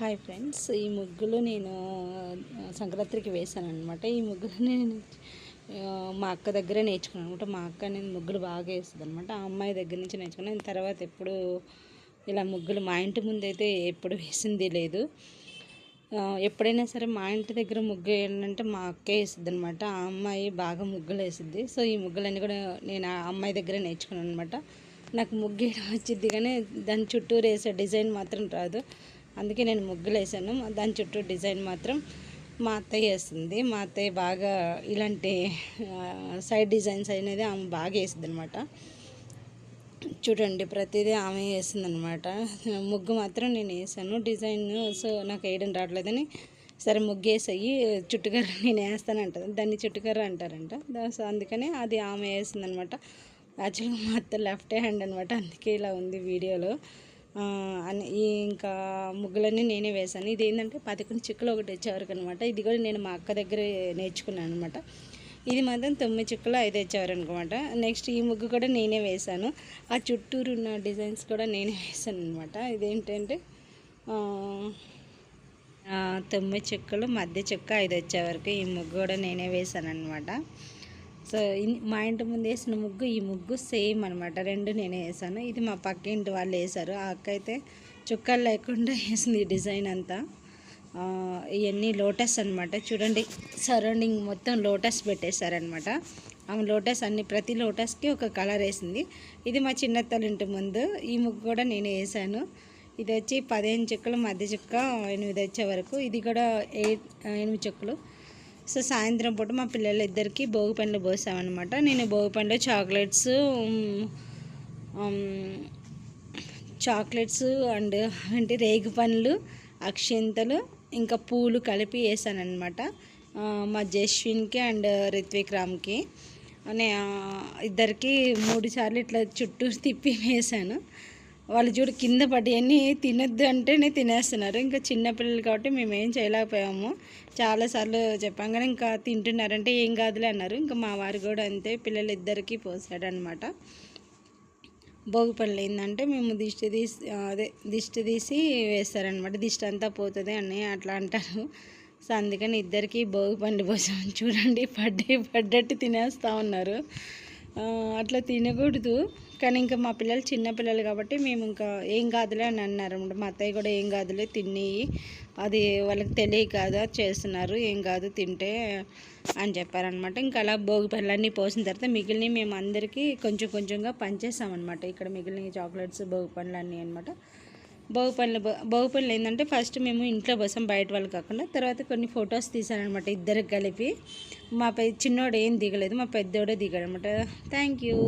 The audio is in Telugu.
హాయ్ ఫ్రెండ్స్, ఈ ముగ్గులు నేను సంక్రాంతికి వేసాను అనమాట. ఈ ముగ్గులు నేను మా అక్క దగ్గర నేర్చుకున్నాను అనమాట. మా అక్క నేను ముగ్గులు బాగా వేస్తుంది అనమాట. ఆ అమ్మాయి దగ్గర నుంచి నేర్చుకున్నాను. తర్వాత ఎప్పుడు ఇలా ముగ్గులు మా ఇంటి ముందు అయితే ఎప్పుడు వేసింది లేదు. ఎప్పుడైనా సరే మా ఇంటి దగ్గర ముగ్గు వేయాలంటే మా అక్కే వేస్తుంది అనమాట. ఆ అమ్మాయి బాగా ముగ్గులు వేస్తుంది. సో ఈ ముగ్గులన్నీ కూడా నేను ఆ అమ్మాయి దగ్గర నేర్చుకున్నాను అనమాట. నాకు ముగ్గు వేయడం వచ్చింది, కానీ దాని చుట్టూరు వేసే డిజైన్ మాత్రం రాదు. అందుకే నేను ముగ్గులు వేసాను. దాని చుట్టూ డిజైన్ మాత్రం మా అత్తయ్య వేస్తుంది. మా అత్తయ్య బాగా ఇలాంటి సైడ్ డిజైన్స్ అనేది ఆమె బాగా వేస్తుంది అనమాట. చూడండి, ప్రతిదీ ఆమె వేస్తుంది అనమాట. ముగ్గు మాత్రం నేను వేసాను, డిజైన్ సో నాకు వేయడం రావట్లేదని, సరే ముగ్గు వేసాయి చుట్టుకర్ర నేను వేస్తానంట, దాన్ని చుట్టుకర్ర అంటారంట. సో అందుకని అది ఆమె వేస్తుంది అనమాట. యాక్చువల్గా మా అత్త లెఫ్ట్ హ్యాండ్ అనమాట, అందుకే ఇలా ఉంది వీడియోలో. ఇంకా ముగ్గులన్నీ నేనే వేశాను. ఇది ఏంటంటే 11 చిక్కులు ఒకటి వచ్చేవరకు అనమాట. ఇది కూడా నేను మా అక్క దగ్గర నేర్చుకున్నాను అనమాట. ఇది మాత్రం 9 చిక్కులు 5 వచ్చేవారు అనమాట. నెక్స్ట్ ఈ ముగ్గు కూడా నేనే వేశాను. ఆ చుట్టూరు ఉన్న డిజైన్స్ కూడా నేనే వేసాను అనమాట. ఇదేంటంటే 9 చిక్కులు మధ్య చెక్క 5 వచ్చేవరకు ఈ ముగ్గు కూడా నేనే వేశాను అనమాట. సో మా ఇంటి ముందు వేసిన ముగ్గు ఈ ముగ్గు సేమ్ అనమాట, రెండు నేనే వేసాను. ఇది మా పక్క ఇంటి వాళ్ళు వేశారు. ఆ అక్క అయితే చుక్కలు లేకుండా వేసింది డిజైన్ అంతా. ఇవన్నీ లోటస్ అనమాట. చూడండి, సరౌండింగ్ మొత్తం లోటస్ పెట్టేశారనమాట. ఆమె లోటస్ ప్రతి లోటస్కి ఒక కలర్ వేసింది. ఇది మా చిన్నత్తల ఇంటి ముందు ఈ ముగ్గు కూడా నేను వేసాను. ఇది వచ్చి 15 చెక్కులు మధ్య చెక్క 8 వచ్చే వరకు. ఇది కూడా 8 చెక్కులు. సో సాయంత్రం పూట మా పిల్లలు ఇద్దరికి భోగి పండ్లు పోసామన్నమాట. నేను భోగి పండ్లు చాక్లెట్స్ అండ్ రేగు పండ్లు, అక్షింతలు, ఇంకా పూలు కలిపి వేసానమాట. మా జస్విన్కి అండ్ రిత్విక్ రామ్కి ఇద్దరికి 3 సార్లు ఇట్లా చుట్టూ తిప్పి వేసాను. వాళ్ళు చూడు కింద పడి అన్నీ తినొద్దు అంటేనే తినేస్తున్నారు. ఇంకా చిన్నపిల్లలు కాబట్టి మేము ఏం చేయలేకపోయాము. చాలాసార్లు చెప్పాం, కానీ ఇంకా తింటున్నారంటే ఏం కాదులే అన్నారు. ఇంకా మా వారు కూడా అంతే, పిల్లలు ఇద్దరికి పోసాడనమాట. భోగి పళ్ళు ఏంటంటే మేము దిష్టి తీసి వేస్తారనమాట. దిష్టి అంతా పోతుంది అని అట్లా అంటారు. సో అందుకని ఇద్దరికి భోగి పండు పోసాము. చూడండి, పడ్డట్టు తినేస్తూ ఉన్నారు. అట్లా తినకూడదు, కానీ ఇంకా మా పిల్లలు చిన్నపిల్లలు కాబట్టి మేము ఇంకా ఏం కాదులే అని అన్నారు అనమాట. మా అత్తయ్య కూడా ఏం కాదులే తిని, అది వాళ్ళకి తెలియక కదా చేస్తున్నారు, ఏం కాదు తింటే అని చెప్పారనమాట. ఇంకా అలా భోగి పళ్ళన్నీ పోసిన తర్వాత మిగిలినవి మేము అందరికీ కొంచెం కొంచెంగా పంచేసామన్నమాట. ఇక్కడ మిగిలిన చాక్లెట్స్ భోగి పళ్ళు అన్నీ అనమాట. భోగి పళ్ళు ఏంటంటే ఫస్ట్ మేము ఇంట్లో పోసాం, బయట వాళ్ళు కాకుండా. తర్వాత కొన్ని ఫొటోస్ తీసానమాట ఇద్దరికి కలిపి. మా చిన్నోడు ఏం దిగలేదు, మా పెద్దోడే దిగాడనమాట. Thank you.